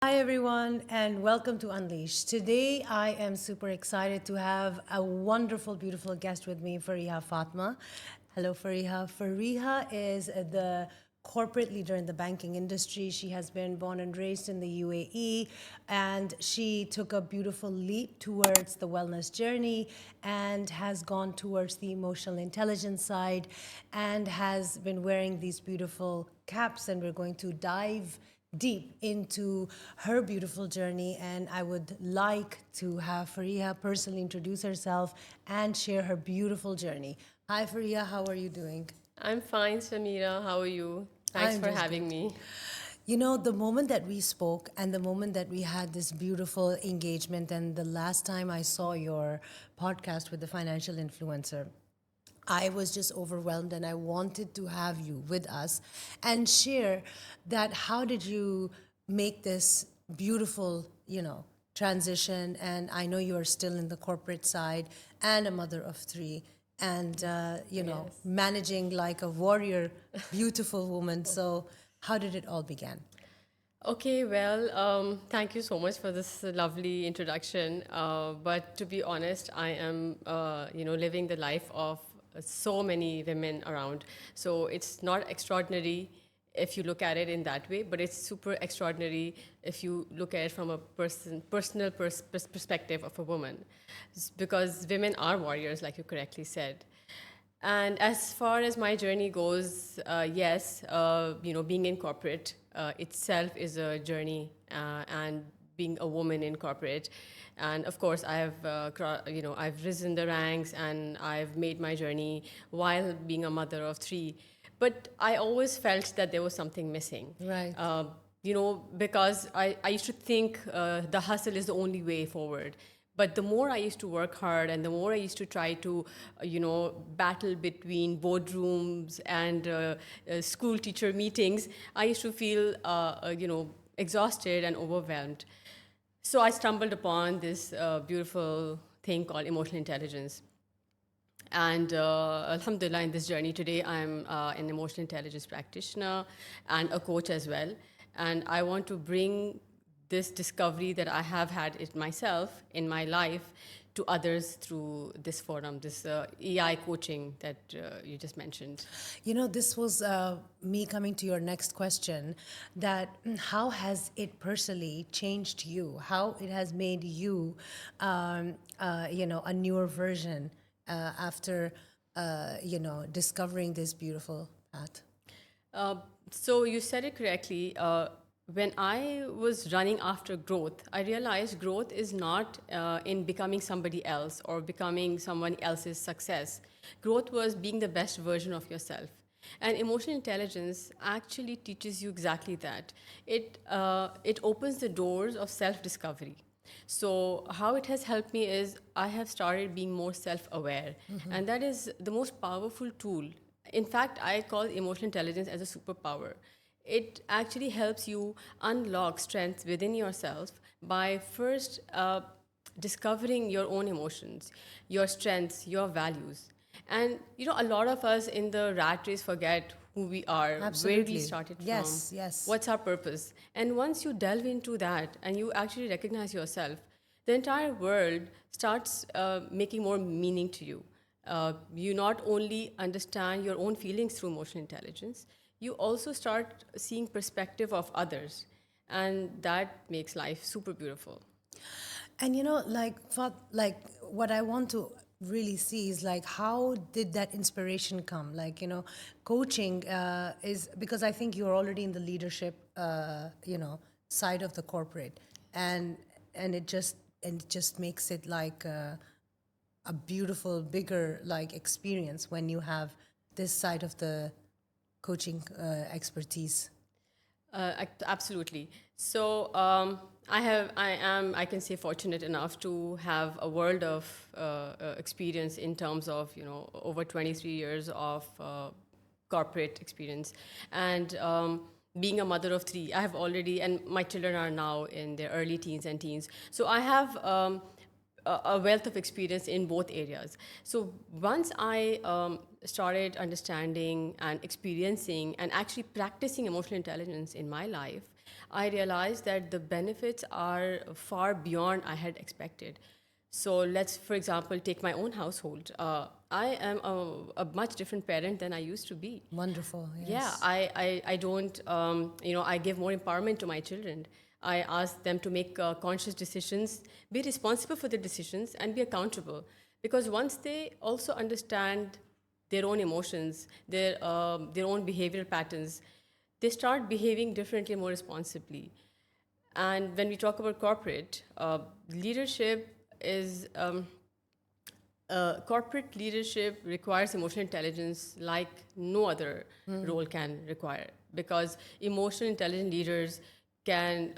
Hi, everyone, and welcome to Unleash. Today, I am super excited to have a wonderful, beautiful guest with me, Fariha Fatma. Hello, Fariha. Fariha is the corporate leader in the banking industry. She has been born and raised in the UAE, and she took a beautiful leap towards the wellness journey and has gone towards the emotional intelligence side and has been wearing these beautiful caps. And we're going to dive deep into her beautiful journey, and I would like to have Fariha personally introduce herself and share her beautiful journey. Hi Fariha, how are you doing? I'm fine, Samira. How are you? Thanks I'm for just having good. me. You know, the moment that we spoke and the moment that we had this beautiful engagement, and the last time I saw your podcast with the financial influencer, I was just overwhelmed and I wanted to have you with us and share that how did you make this beautiful, transition. And I know you are still in the corporate side and a mother of three and, Yes. managing like a warrior, beautiful woman. So how did it all begin? Okay, well, thank you so much for this lovely introduction. But to be honest, I am, living the life of so many women around. So it's not extraordinary if you look at it in that way, but it's super extraordinary if you look at it from a personal perspective of a woman, because women are warriors, like you correctly said. And as far as my journey goes, yes, being in corporate itself is a journey, and being a woman in corporate, and of course, I've risen the ranks and I've made my journey while being a mother of three. But I always felt that there was something missing. Right. Because I used to think the hustle is the only way forward. But the more I used to work hard and the more I used to try to, battle between boardrooms and school teacher meetings, I used to feel, exhausted and overwhelmed. So I stumbled upon this beautiful thing called emotional intelligence. And alhamdulillah, in this journey today, I'm an emotional intelligence practitioner and a coach as well. And I want to bring this discovery that I have had it myself in my life to others through this forum, this EI coaching that you just mentioned. You know, this was me coming to your next question, that how has it personally changed you? How it has made you, a newer version after, discovering this beautiful path? Uh, so you said it correctly. When I was running after growth, I realized growth is not in becoming somebody else or becoming someone else's success. Growth was being the best version of yourself. And emotional intelligence actually teaches you exactly that. It opens the doors of self discovery. So, how it has helped me is I have started being more self aware, and that is the most powerful tool. In fact, I call emotional intelligence as a superpower. It actually helps you unlock strength within yourself by first discovering your own emotions, your strengths, your values. And a lot of us in the rat race forget who we are, where we Absolutely. started from, Yes, yes. what's our purpose. And once you delve into that and you actually recognize yourself, the entire world starts making more meaning to you. You not only understand your own feelings through emotional intelligence, you also start seeing perspective of others, and that makes life super beautiful. And like what I want to really see is like how did that inspiration come? Like, coaching is because I think you're already in the leadership, side of the corporate, and and it just makes it like a beautiful, bigger like experience when you have this side of the coaching expertise. Absolutely. So I can say fortunate enough to have a world of experience in terms of over 23 years of corporate experience, and being a mother of three, I have already, and my children are now in their early teens and teens. So I have a wealth of experience in both areas. So once I started understanding and experiencing and actually practicing emotional intelligence in my life, I realized that the benefits are far beyond I had expected. So let's, for example, take my own household. I am a much different parent than I used to be. Wonderful. Yeah, Yes. I don't, I give more empowerment to my children. I ask them to make conscious decisions, be responsible for their decisions, and be accountable. Because once they also understand their own emotions, their own behavioral patterns, they start behaving differently, more responsibly. And when we talk about corporate leadership, is corporate leadership requires emotional intelligence like no other role can require, because emotional intelligent leaders can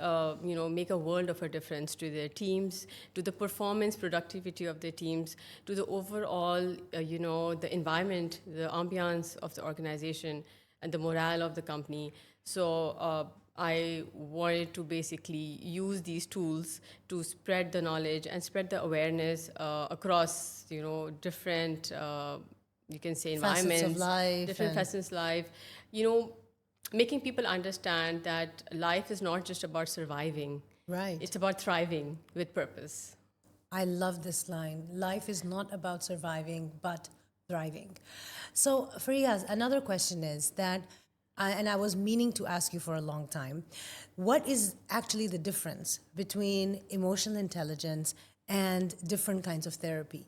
make a world of a difference to their teams, to the performance productivity of their teams, to the overall the environment, the ambiance of the organization, and the morale of the company. So I wanted to basically use these tools to spread the knowledge and spread the awareness across, different, you can say, Facets of environments, life different and facets of life. You know, making people understand that life is not just about surviving; right. it's about thriving with purpose. I love this line. Life is not about surviving, but thriving. So, Fariha, another question is that, and I was meaning to ask you for a long time, what is actually the difference between emotional intelligence and different kinds of therapy?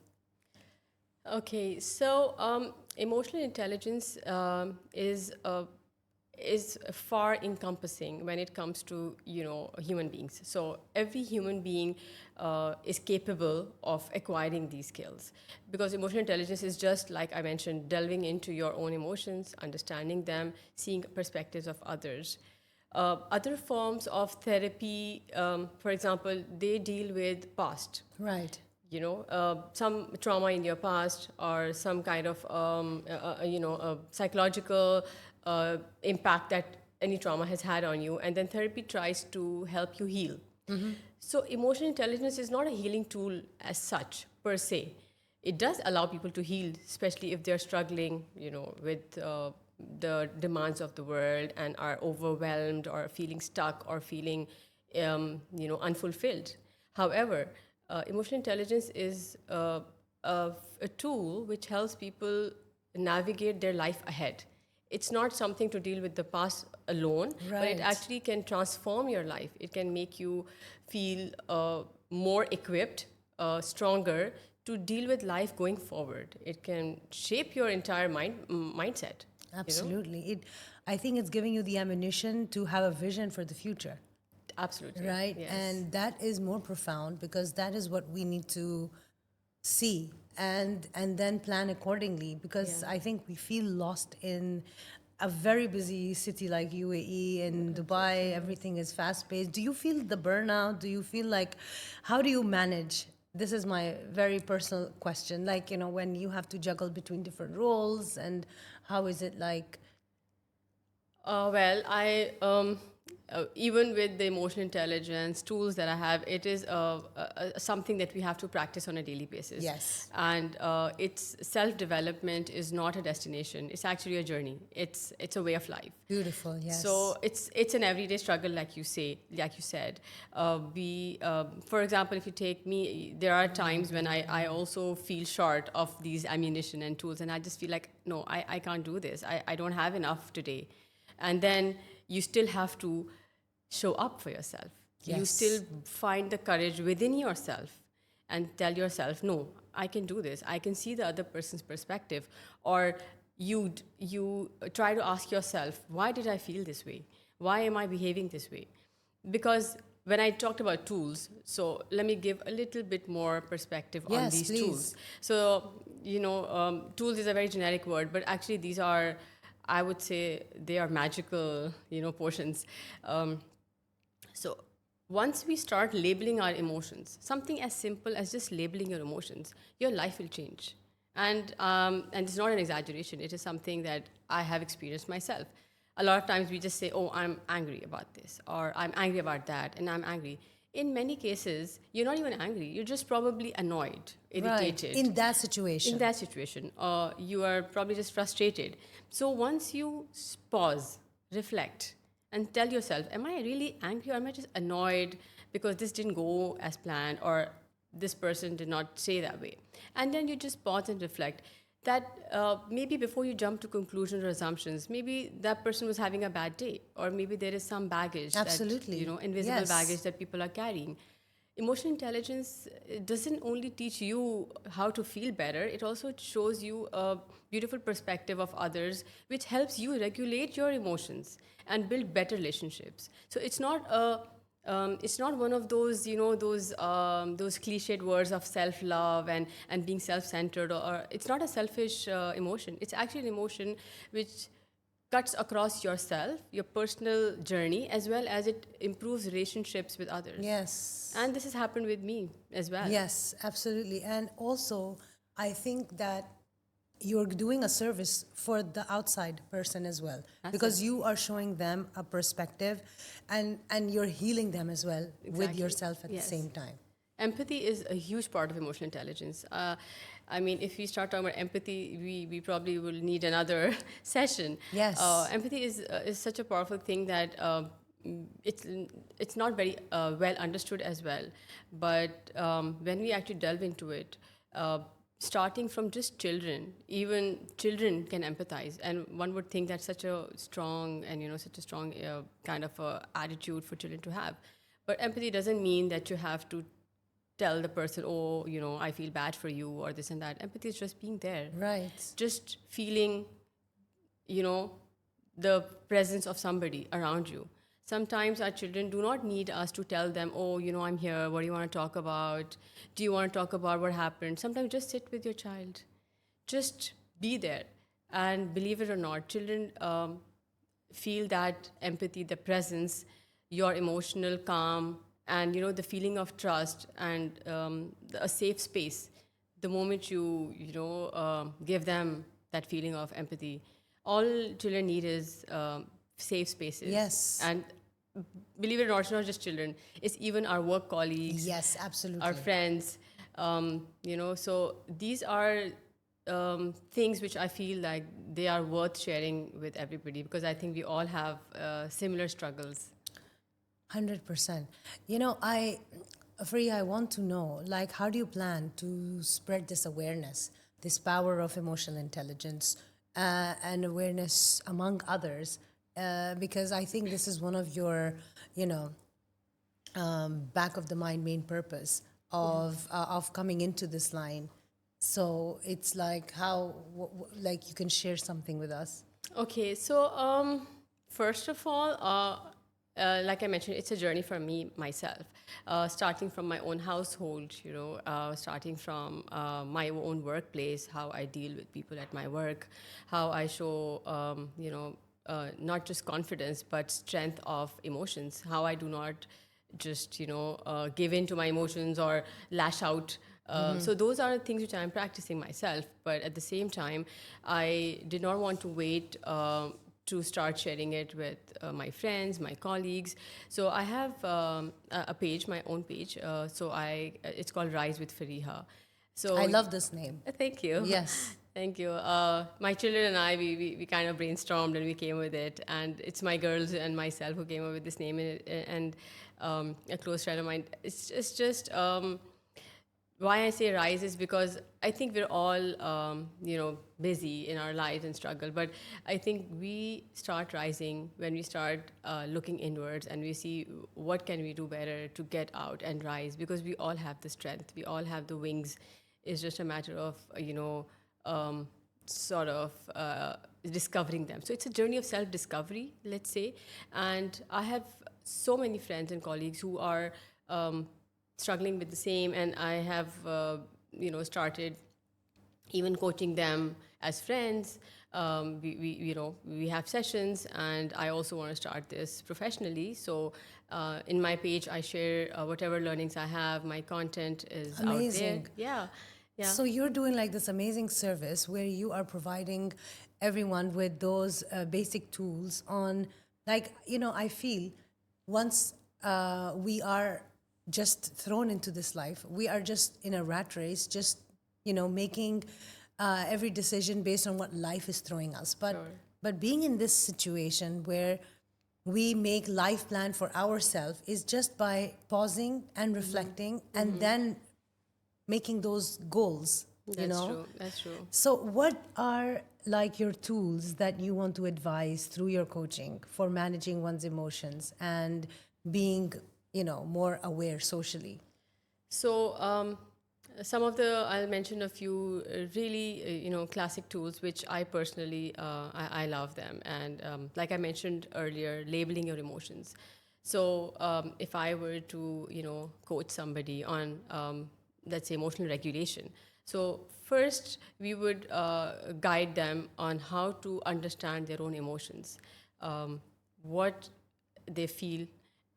Okay, so emotional intelligence is far encompassing when it comes to human beings. So every human being is capable of acquiring these skills, because emotional intelligence is just like I mentioned, delving into your own emotions, understanding them, seeing perspectives of others. Other forms of therapy, for example, they deal with past, Right. some trauma in your past, or some kind of psychological impact that any trauma has had on you, and then therapy tries to help you heal. So emotional intelligence is not a healing tool as such per se. It does allow people to heal, especially if they're struggling with the demands of the world and are overwhelmed or feeling stuck or feeling unfulfilled. However, emotional intelligence is a tool which helps people navigate their life ahead. It's not something to deal with the past alone, but it Right. actually can transform your life. It can make you feel more equipped, stronger to deal with life going forward. It can shape your entire mindset. You know, Absolutely. I think it's giving you the ammunition to have a vision for the future. absolutely, Right. yes. And that is more profound because that is what we need to see and then plan accordingly, because Yeah. I think we feel lost in a very busy city like UAE and Dubai. Everything is fast paced. Do you feel the burnout? Do you feel like, how do you manage? This is my very personal question. Like, when you have to juggle between different roles, and how is it like? Well, I even with the emotional intelligence tools that I have, it is something that we have to practice on a daily basis. Yes. And it's self development is not a destination; it's actually a journey. It's a way of life. Beautiful. Yes. So it's an everyday struggle, like you said. For example, if you take me, there are times when I also feel short of these ammunition and tools, and I just feel like, no, I can't do this. I don't have enough today. And then you still have to show up for yourself. You still Yes. find the courage within yourself and tell yourself, no, I can do this. I can see the other person's perspective. Or you try to ask yourself, why did I feel this way? Why am I behaving this way? Because when I talked about tools, so let me give a little bit more perspective on Yes, these please. tools. So, tools is a very generic word, but actually these are, I would say, they are magical, portions. So once we start labeling our emotions, something as simple as just labeling your emotions, your life will change. And it's not an exaggeration. It is something that I have experienced myself. A lot of times we just say, "Oh, I'm angry about this," or "I'm angry about that," and I'm angry. In many cases, you're not even angry. You're just probably annoyed, Right. irritated In that in situation. that situation, you are probably just frustrated. So once you pause, reflect, and tell yourself, am I really angry or am I just annoyed because this didn't go as planned or this person did not say that way? And then you just pause and reflect that maybe before you jump to conclusions or assumptions, maybe that person was having a bad day, or maybe there is some baggage Absolutely. that, invisible Yes. baggage that people are carrying. Emotional intelligence doesn't only teach you how to feel better, it also shows you a beautiful perspective of others, which helps you regulate your emotions and build better relationships. So it's not one of those, those cliched words of self-love and being self-centered, or it's not a selfish emotion. It's actually an emotion which cuts across yourself, your personal journey, as well as it improves relationships with others. Yes. And this has happened with me as well. Yes, absolutely. And also, I think that you're doing a service for the outside person as well, because you are showing them a perspective, and you're healing them as well with Exactly. yourself at Yes. the same time. Empathy is a huge part of emotional intelligence. I mean, if we start talking about empathy, we probably will need another session. Yes. Empathy is such a powerful thing that it's not very well understood as well. But when we actually delve into it, starting from just children, even children can empathize, and one would think that's such a strong and such a strong kind of attitude for children to have. But empathy doesn't mean that you have to tell the person, oh, I feel bad for you or this and that. Empathy is just being there. Right. Just feeling, the presence of somebody around you. Sometimes our children do not need us to tell them, oh, I'm here. What do you want to talk about? Do you want to talk about what happened? Sometimes just sit with your child. Just be there. And believe it or not, children feel that empathy, the presence, your emotional calm, and the feeling of trust and a safe space. The moment you give them that feeling of empathy, all children need is safe spaces. Yes. And believe it or not, it's not just children, it's even our work colleagues, Yes, absolutely. our friends. So these are things which I feel like they are worth sharing with everybody, because I think we all have similar struggles. 100%. Fariha, I want to know, like, how do you plan to spread this awareness, this power of emotional intelligence, and awareness among others? Because I think this is one of your, back of the mind main purpose of coming into this line. So it's like how, like, you can share something with us. Okay, so first of all, like I mentioned, it's a journey for me myself, starting from my own household, starting from my own workplace, how I deal with people at my work, how I show, not just confidence but strength of emotions, how I do not just give in to my emotions or lash out. So those are things which I'm practicing myself, but at the same time I did not want to wait to start sharing it with my friends, my colleagues. So I have a page, my own page. It's called Rise with Fariha. So I love this name. Thank you. Yes. Thank you. My children and I, we kind of brainstormed and we came with it. And it's my girls and myself who came up with this name, and a close friend of mine. It's just why I say rise is because I think we're all, busy in our lives and struggle. But I think we start rising when we start looking inwards and we see what can we do better to get out and rise, because we all have the strength. We all have the wings. It's just a matter of, sort of discovering them. So it's a journey of self-discovery, let's say. And I have so many friends and colleagues who are struggling with the same, and I have, started even coaching them as friends. We have sessions, and I also want to start this professionally. So in my page, I share whatever learnings I have. My content is Amazing. out there. Yeah. Yeah. So you're doing like this amazing service where you are providing everyone with those basic tools on, like, I feel once we are just thrown into this life, we are just in a rat race, just, making every decision based on what life is throwing us. But Sure. but being in this situation where we make life plan for ourselves is just by pausing and reflecting and then making those goals, you That's know? true. That's true. So what are like your tools that you want to advise through your coaching for managing one's emotions and being, more aware socially? So I'll mention a few really classic tools which I personally I love them, and like I mentioned earlier, labeling your emotions. So if I were to coach somebody on let's say emotional regulation, so first we would guide them on how to understand their own emotions, what they feel,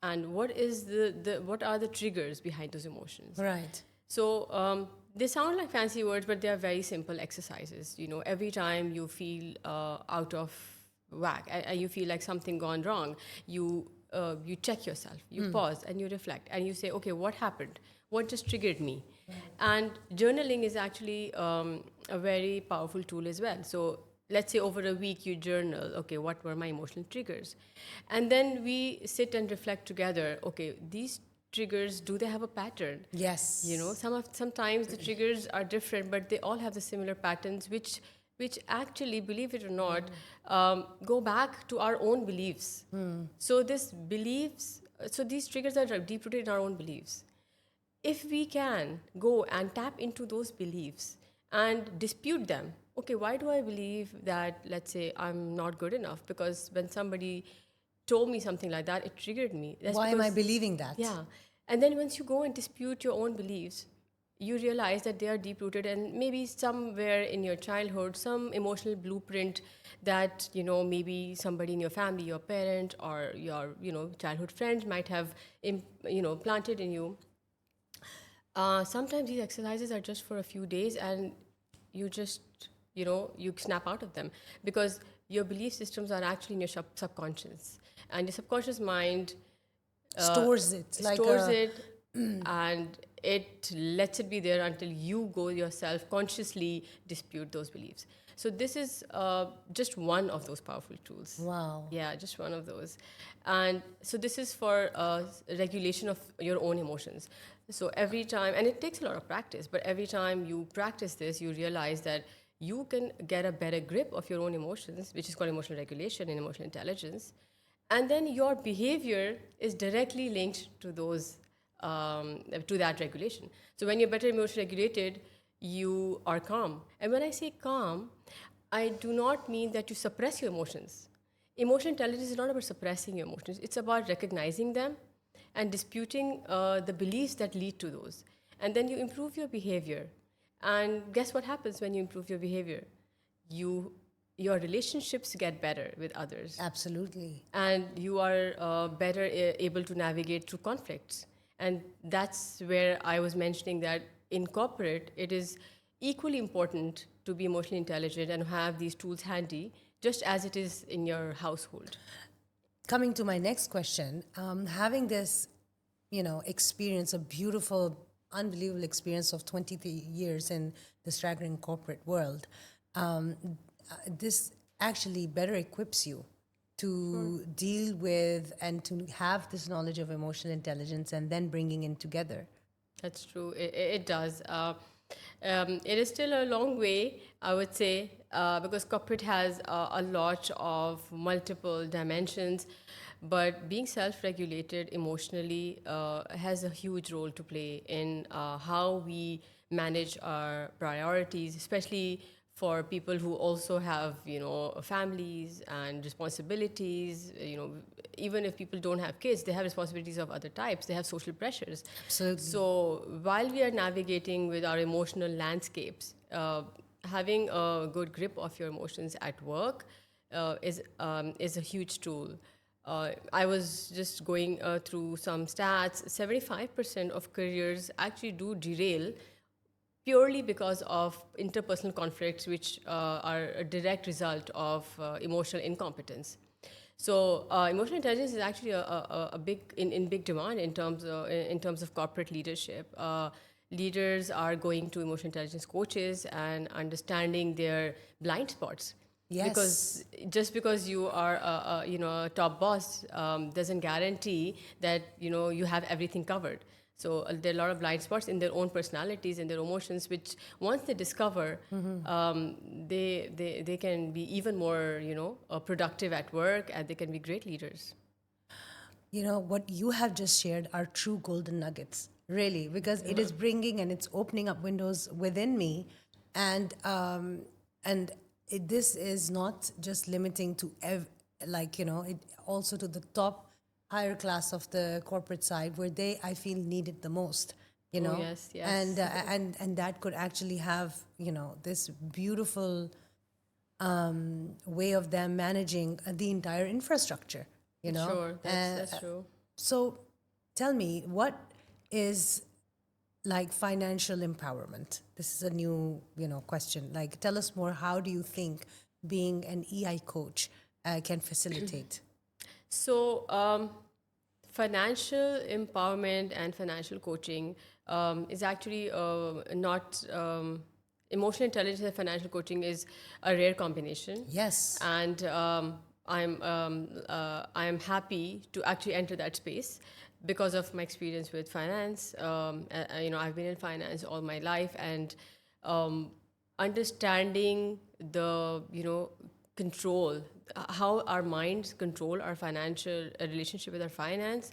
and what are the triggers behind those emotions. Right. So they sound like fancy words, but they are very simple exercises. Every time you feel out of whack, and you feel like something gone wrong, you check yourself, you pause, and you reflect, and you say, okay, what happened? What just triggered me? And journaling is actually a very powerful tool as well. So let's say over a week you journal, okay, what were my emotional triggers? And then we sit and reflect together, okay, these triggers, do they have a pattern? Yes. Sometimes the triggers are different, but they all have the similar patterns, which actually, believe it or not, go back to our own beliefs. So these triggers are deep rooted in our own beliefs. If we can go and tap into those beliefs and dispute them, okay, why do I believe that, let's say, I'm not good enough? Because when somebody told me something like that, it triggered me. Why am I believing that? Yeah. And then once you go and dispute your own beliefs, you realize that they are deep rooted, and maybe somewhere in your childhood, some emotional blueprint that, maybe somebody in your family, your parent, or your, childhood friend might have, planted in you. Sometimes these exercises are just for a few days, and you just, you snap out of them, because your belief systems are actually in your subconscious, and your subconscious mind Stores it like stores it, and it lets it be there until you go yourself consciously dispute those beliefs. So this is just one of those powerful tools. Wow. Yeah, just one of those. And so this is for regulation of your own emotions. So every time, and it takes a lot of practice, but every time you practice this, you realize that you can get a better grip of your own emotions, which is called emotional regulation and emotional intelligence. And then your behavior is directly linked to to that regulation. So when you're better emotionally regulated, you are calm. And when I say calm, I do not mean that you suppress your emotions. Emotional intelligence is not about suppressing your emotions. It's about recognizing them and disputing the beliefs that lead to those. And then you improve your behavior. And guess what happens when you improve your behavior? Your relationships get better with others, Absolutely. and you are better able to navigate through conflicts. And that's where I was mentioning that in corporate, it is equally important to be emotionally intelligent and have these tools handy, just as it is in your household. Coming to my next question, having this, experience, a beautiful, unbelievable experience of 23 years in the staggering corporate world, this actually better equips you to deal with and to have this knowledge of emotional intelligence and then bringing it together. That's true. It does. It is still a long way, I would say, because corporate has a lot of multiple dimensions. But being self-regulated emotionally has a huge role to play in how we manage our priorities, especially for people who also have, families and responsibilities. Even if people don't have kids, they have responsibilities of other types. They have social pressures. Absolutely. So while we are navigating with our emotional landscapes, having a good grip of your emotions at work is a huge tool. I was just going through some stats. 75% of careers actually do derail purely because of interpersonal conflicts, which are a direct result of emotional incompetence. So emotional intelligence is actually a big in big demand in terms of corporate leadership. Leaders are going to emotional intelligence coaches and understanding their blind spots. Yes. Because just because you are a top boss doesn't guarantee that you have everything covered. So there are a lot of blind spots in their own personalities and their emotions, which once they discover, they can be even more productive at work, and they can be great leaders. You know, what you have just shared are true golden nuggets, really, because it is bringing and it's opening up windows within me. And this is not just limiting to it also to the top higher class of the corporate side, where they, I feel, need it the most, Oh yes, and yes. and that could actually have, this beautiful way of them managing the entire infrastructure, Sure, that's true. so tell me, what is like financial empowerment? This is a new, question. Like, tell us more. How do you think being an EI coach can facilitate? So, financial empowerment and financial coaching is actually not emotional intelligence and financial coaching is a rare combination. Yes. And I am happy to actually enter that space because of my experience with finance. I've been in finance all my life, and understanding the control, how our minds control our financial relationship with our finance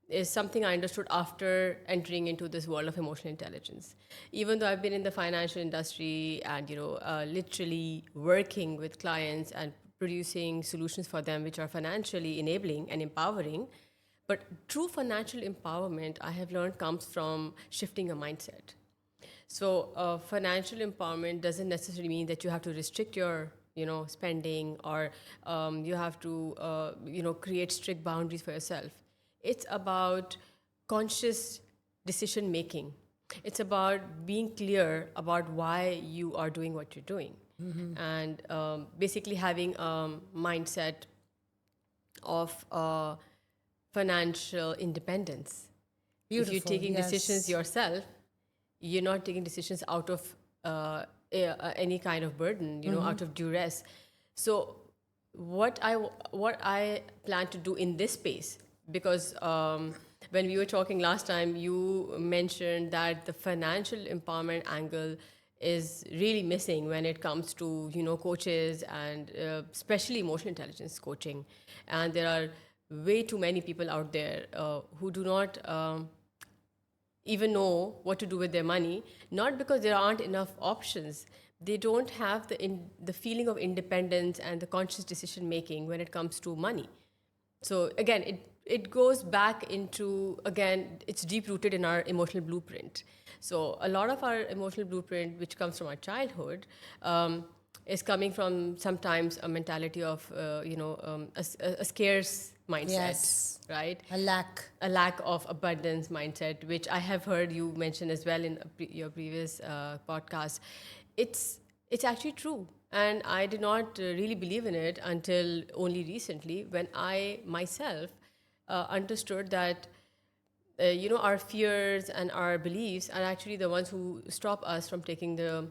is something I understood after entering into this world of emotional intelligence. Even though I've been in the financial industry and literally working with clients and producing solutions for them which are financially enabling and empowering, but true financial empowerment, I have learned, comes from shifting a mindset. So financial empowerment doesn't necessarily mean that you have to restrict your spending, or you have to create strict boundaries for yourself. It's about conscious decision making. It's about being clear about why you are doing what you're doing, and basically having a mindset of financial independence. If you're Beautiful. taking decisions Yes. yourself, you're not taking decisions out of any kind of burden, out of duress. So what I plan to do in this space, because when we were talking last time, you mentioned that the financial empowerment angle is really missing when it comes to coaches, and especially emotional intelligence coaching, and there are way too many people out there who do not even know what to do with their money, not because there aren't enough options. They don't have the feeling of independence and the conscious decision making when it comes to money. So again, it goes back into, again, it's deep rooted in our emotional blueprint. So a lot of our emotional blueprint, which comes from our childhood, is coming from sometimes a mentality of a scarce mindset, Yes. right? A lack. A lack of abundance mindset, which I have heard you mention as well in your previous podcast. It's actually true, and I did not really believe in it until only recently, when I myself understood that our fears and our beliefs are actually the ones who stop us from taking the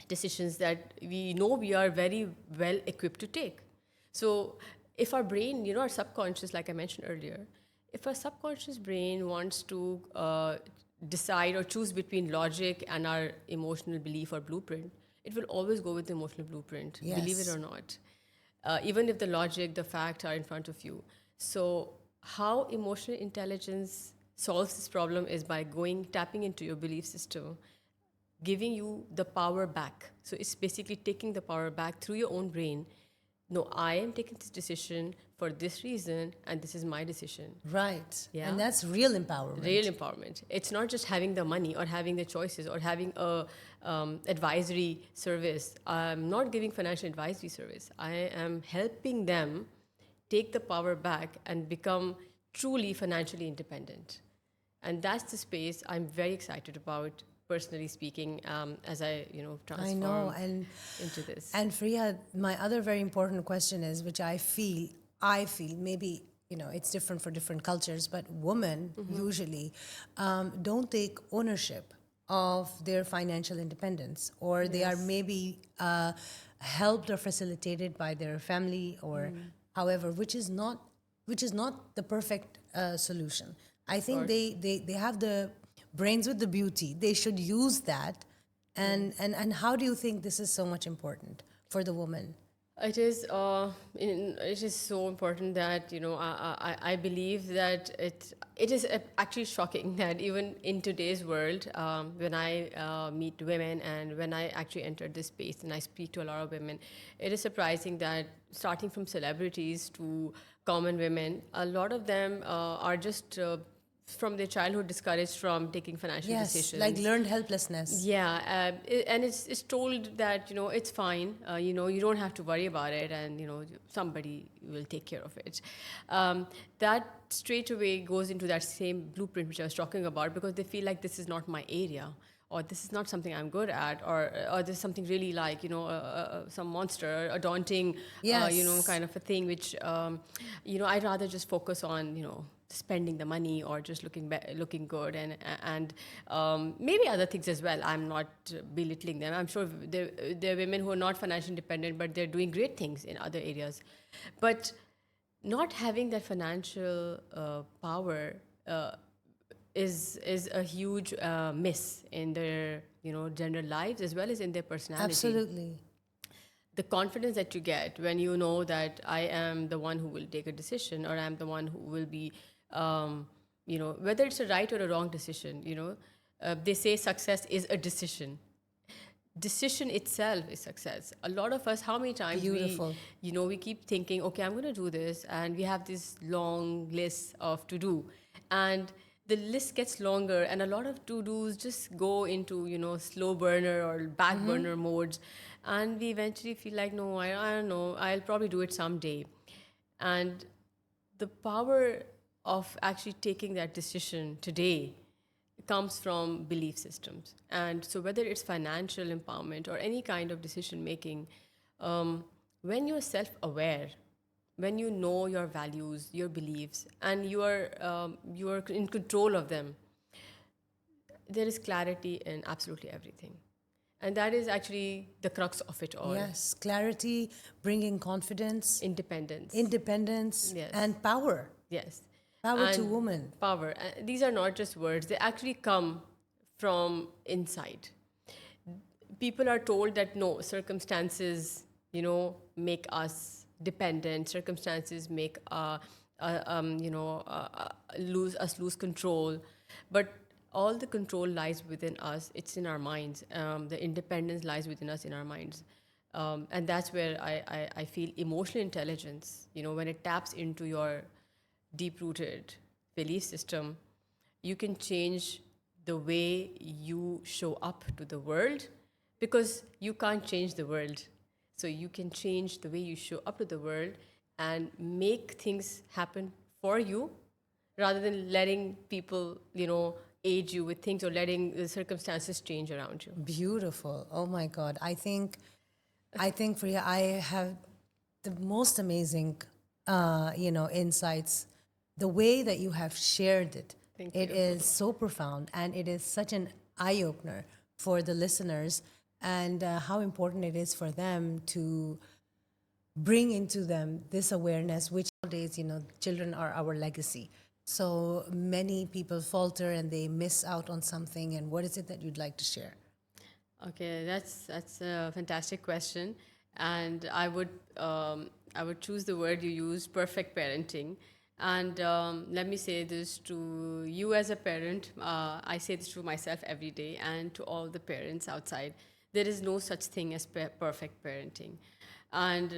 decisions that we know we are very well equipped to take. So if our brain, our subconscious, like I mentioned earlier, if our subconscious brain wants to decide or choose between logic and our emotional belief or blueprint, it will always go with the emotional blueprint, believe it Yes. or not. Even if the logic, the facts are in front of you. So how emotional intelligence solves this problem is by tapping into your belief system, giving you the power back. So it's basically taking the power back through your own brain. No, I am taking this decision for this reason, and this is my decision. Right. Yeah. And that's real empowerment. Real empowerment. It's not just having the money or having the choices or having a advisory service. I'm not giving financial advisory service. I am helping them take the power back and become truly financially independent. And that's the space I'm very excited about, personally speaking, as I I know. transform into this. And Fariha, my other very important question is, which I feel maybe, it's different for different cultures, but women usually don't take ownership of their financial independence, or they are maybe helped or facilitated by their family or however, which is not the perfect solution. I think they have the brains with the beauty. They should use that. And how do you think this is so much important for the woman? It is. It is so important that I believe that it is actually shocking that even in today's world, when I meet women and when I actually enter this space and I speak to a lot of women, it is surprising that starting from celebrities to common women, a lot of them are just from their childhood discouraged from taking financial Yes, decisions. like learned helplessness. Yeah, and it's told that it's fine. You don't have to worry about it, and somebody will take care of it. That straight away goes into that same blueprint which I was talking about, because they feel like this is not my area, or this is not something I'm good at, or there's something really like some monster, a daunting, Yes. kind of a thing which I'd rather just focus on spending the money or just looking good, and maybe other things as well. I'm not belittling them. I'm sure there are women who are not financially independent, but they're doing great things in other areas. But not having that financial power is a huge miss in their general lives as well as in their personality. Absolutely. The confidence that you get when you know that I am the one who will take a decision, or I'm the one who will be, whether it's a right or a wrong decision, they say success is a decision. Decision itself is success. A lot of us, how many times Beautiful. we keep thinking, okay, I'm going to do this, and we have this long list of to do, and the list gets longer, and a lot of to dos just go into slow burner or back burner modes, and we eventually feel like, no, I don't know, I'll probably do it someday. And the power of actually taking that decision today comes from belief systems. And so, whether it's financial empowerment or any kind of decision making, when you're self aware, when you know your values, your beliefs, and you are in control of them, there is clarity in absolutely everything. And that is actually the crux of it all. Yes, clarity, bringing confidence, Independence. independence, Yes. and power. Yes. Power to And woman. Power. These are not just words, they actually come from inside. People are told that no, circumstances, make us dependent, circumstances make lose control. But all the control lies within us, it's in our minds. The independence lies within us in our minds. And that's where I feel emotional intelligence, when it taps into your deep rooted belief system, you can change the way you show up to the world, because you can't change the world. So you can change the way you show up to the world and make things happen for you, rather than letting people, aid you with things, or letting the circumstances change around you. Beautiful. Oh my God. I think Priya, I have the most amazing, insights. The way that you have shared it, Thank it you. is so profound, and it is such an eye opener for the listeners, and how important it is for them to bring into them this awareness, which nowadays, children are our legacy. So many people falter and they miss out on something. And what is it that you'd like to share? Okay, that's a fantastic question, and I would choose the word you used, perfect parenting. And let me say this to you as a parent. I say this to myself every day, and to all the parents outside. There is no such thing as perfect parenting, and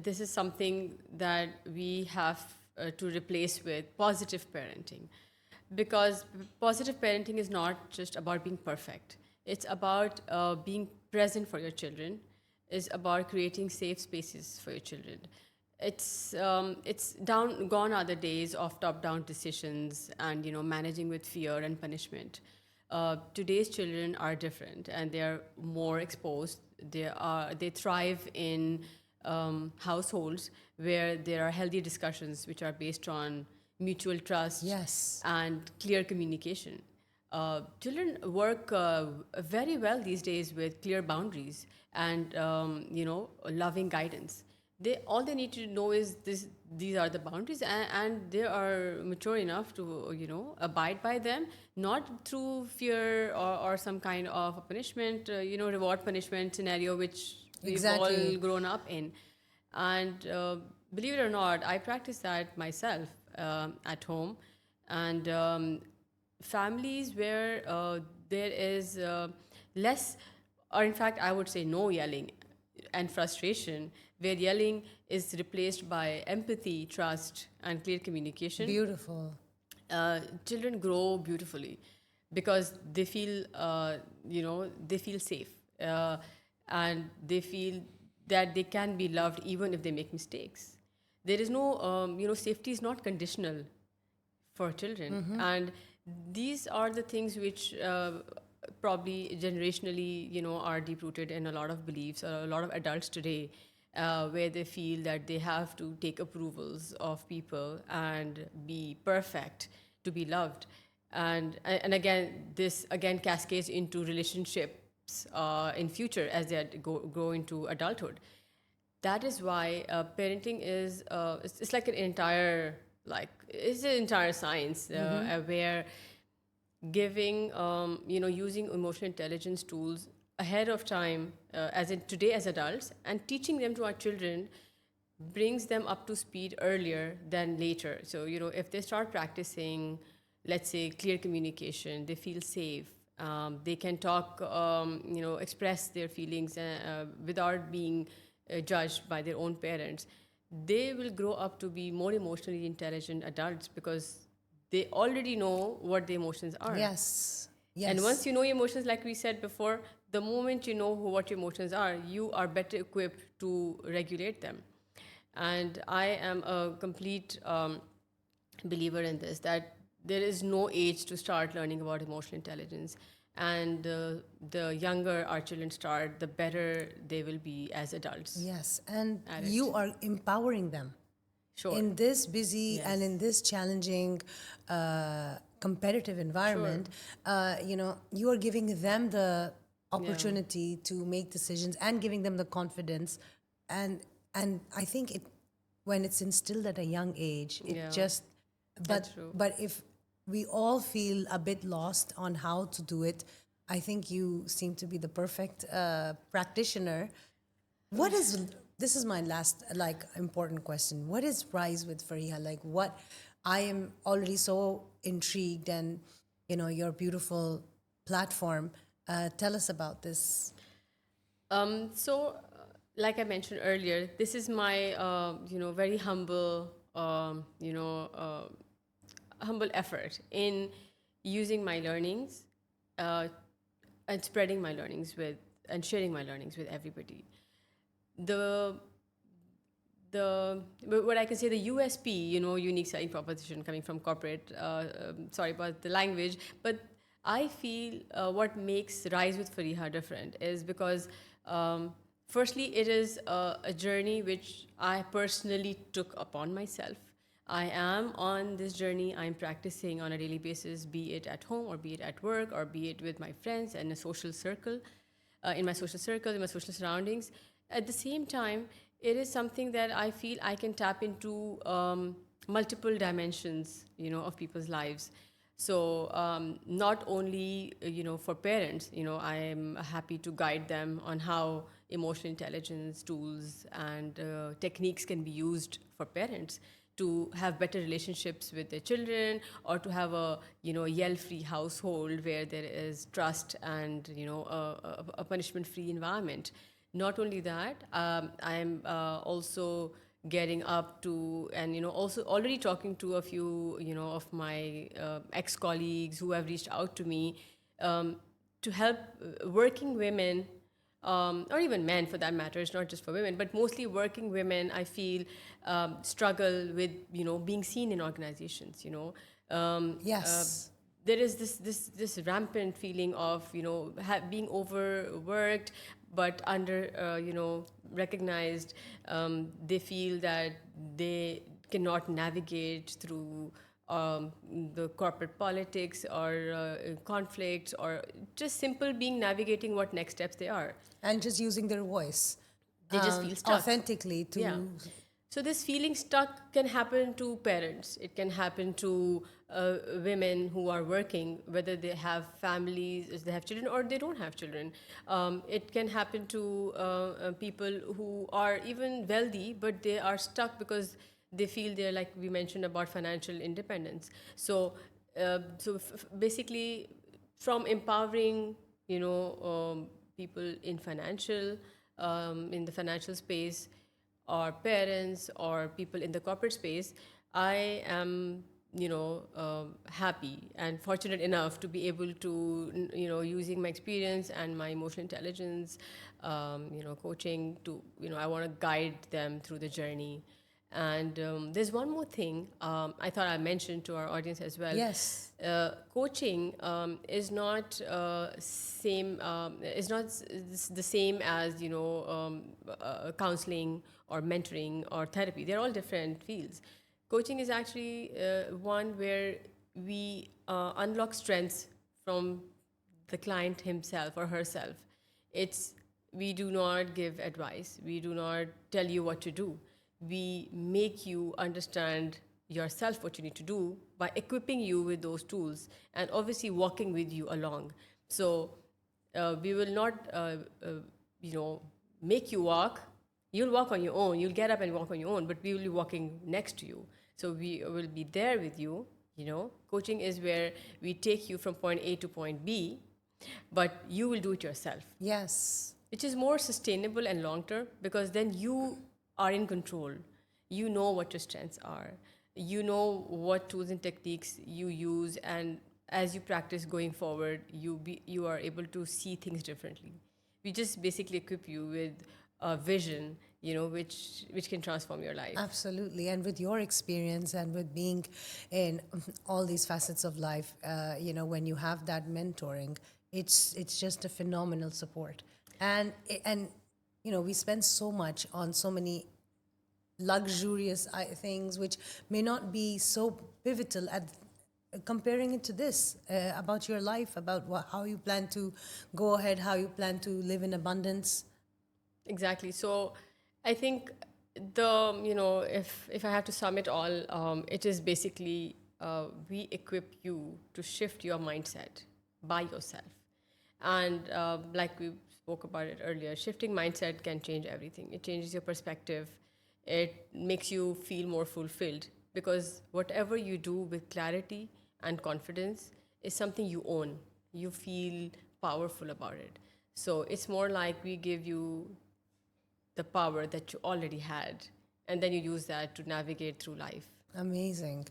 this is something that we have to replace with positive parenting, because positive parenting is not just about being perfect. It's about being present for your children. It's about creating safe spaces for your children. It's gone are the days of top-down decisions and managing with fear and punishment. Today's children are different, and they are more exposed. They thrive in households where there are healthy discussions which are based on mutual trust, Yes. and clear communication. Children work very well these days with clear boundaries and loving guidance. All they need to know is this: these are the boundaries, and they are mature enough to abide by them, not through fear or some kind of a punishment, reward punishment scenario which we've Exactly. all grown up in. And believe it or not, I practice that myself at home. And families where there is less, or in fact, I would say no yelling and frustration, where yelling is replaced by empathy, trust, and clear communication, Beautiful. children grow beautifully because they feel safe, and they feel that they can be loved even if they make mistakes. There is no, safety is not conditional for children, and these are the things which probably generationally are deep rooted in a lot of beliefs, or a lot of adults today, where they feel that they have to take approvals of people and be perfect to be loved. And again, this again cascades into relationships in future as they grow into adulthood. That is why parenting is it's like an entire, like, it's an entire science, where giving using emotional intelligence tools ahead of time, as in today as adults, and teaching them to our children brings them up to speed earlier than later. So if they start practicing, let's say, clear communication, they feel safe, they can talk, express their feelings without being judged by their own parents, they will grow up to be more emotionally intelligent adults because they already know what the emotions are. Yes. And once Yes. you know your emotions, like we said before, the moment you know what your emotions are, you are better equipped to regulate them. And I am a complete believer in this, that there is no age to start learning about emotional intelligence. And the younger our children start, the better they will be as adults Yes. And at it. you are empowering them. Sure. In this busy and in Yes. this challenging competitive environment, you are giving them the opportunity to make decisions and giving them the confidence, and I think it, when it's instilled at a young age, it Yeah. just, That's true. but if we all feel a bit lost on how to do it, I think you seem to be the perfect practitioner. What is, this is my last like important question. What is Rise with Fariha? Like, what, I am already so intrigued, and your beautiful platform. Tell us about this. Like I mentioned earlier, this is my, very humble, humble effort in using my learnings, uh, and spreading my learnings with, and sharing my learnings with everybody. The what I can say, the USP, unique selling proposition coming from corporate. Sorry about the language, but I feel what makes Rise with Fariha different is because, firstly, it is a journey which I personally took upon myself. I am on this journey. I'm practicing on a daily basis, be it at home or be it at work or be it with my friends and a social circle, in my social circle, in my social surroundings. At the same time, it is something that I feel I can tap into multiple dimensions, of people's lives. So not only, for parents, I am happy to guide them on how emotional intelligence tools and techniques can be used for parents to have better relationships with their children, or to have a yell-free household where there is trust and a punishment-free environment. Not only that, I'm also getting up to, and also already talking to a few of my ex-colleagues who have reached out to me, to help working women, or even men for that matter. It's not just for women, but mostly working women, I feel, struggle with being seen in organizations. Yes. There is this rampant feeling of being overworked but under recognized. They feel that they cannot navigate through the corporate politics or conflicts, or just simple being navigating what next steps they are. And just using their voice They just feel stuck. authentically to Yeah. So this feeling stuck can happen to parents. It can happen to women who are working, whether they have families, if they have children, or they don't have children. It can happen to people who are even wealthy, but they are stuck because they feel they're, like we mentioned about financial independence. So, basically, from empowering, people in the financial space, or parents or people in the corporate space, I am, happy and fortunate enough to be able to, using my experience and my emotional intelligence, coaching to, I want to guide them through the journey. And there's one more thing I thought I mentioned to our audience as well. Yes. Coaching is not the same as counseling or mentoring or therapy. They're all different fields. Coaching is actually one where we unlock strengths from the client himself or herself. We do not give advice. We do not tell you what to do. We make you understand yourself what you need to do by equipping you with those tools and obviously walking with you along. So we will not, make you walk. You'll walk on your own. You'll get up and walk on your own, but we will be walking next to you. So we will be there with you. Coaching is where we take you from point A to point B, but you will do it yourself. Yes. Which is more sustainable and long term, because then you are in control. You know what your strengths are. You know what tools and techniques you use, and as you practice going forward, you are able to see things differently. We just basically equip you with a vision, which can transform your life. Absolutely. And with your experience and with being in all these facets of life, when you have that mentoring, it's just a phenomenal support. And we spend so much on so many luxurious things which may not be so pivotal at comparing it to this about your life, about how you plan to go ahead, how you plan to live in abundance. Exactly. So I think if I have to sum it all, it is basically we equip you to shift your mindset by yourself. And like we spoke about it earlier, shifting mindset can change everything. It changes your perspective. It makes you feel more fulfilled, because whatever you do with clarity and confidence is something you own. You feel powerful about it. So it's more like we give you the power that you already had, and then you use that to navigate through life. Amazing.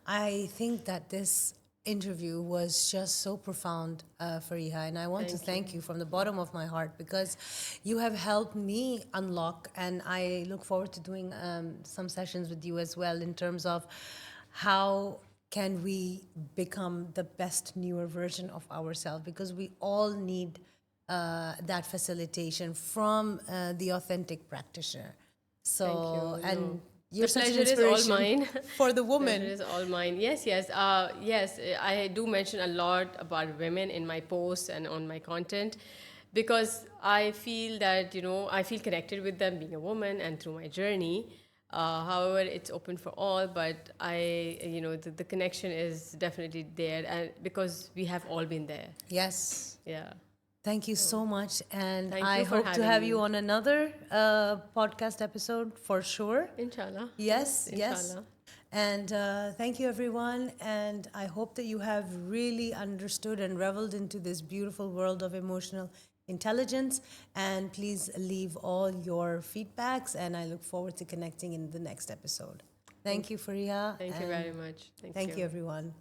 I think that this interview was just so profound, Fariha, and I want to thank you from the bottom of my heart, because you have helped me unlock, and I look forward to doing some sessions with you as well, in terms of how can we become the best newer version of ourselves, because we all need that facilitation from the authentic practitioner. So, Thank you. and The you're such an pleasure is all inspiration mine. for the Pleasure woman. is all mine. Yes. Yes, I do mention a lot about women in my posts and on my content, because I feel that, I feel connected with them being a woman and through my journey. However, it's open for all, but the connection is definitely there, and because we have all been there. Yes. Yeah. Thank you so much. And Thank I you for hope to having have me. you on another podcast episode for sure. Inshallah. Yes, yes. Inshallah. And thank you, everyone. And I hope that you have really understood and reveled into this beautiful world of emotional intelligence. And please leave all your feedbacks. And I look forward to connecting in the next episode. Thank you, Fariha. Thank you very much. Thank you, everyone.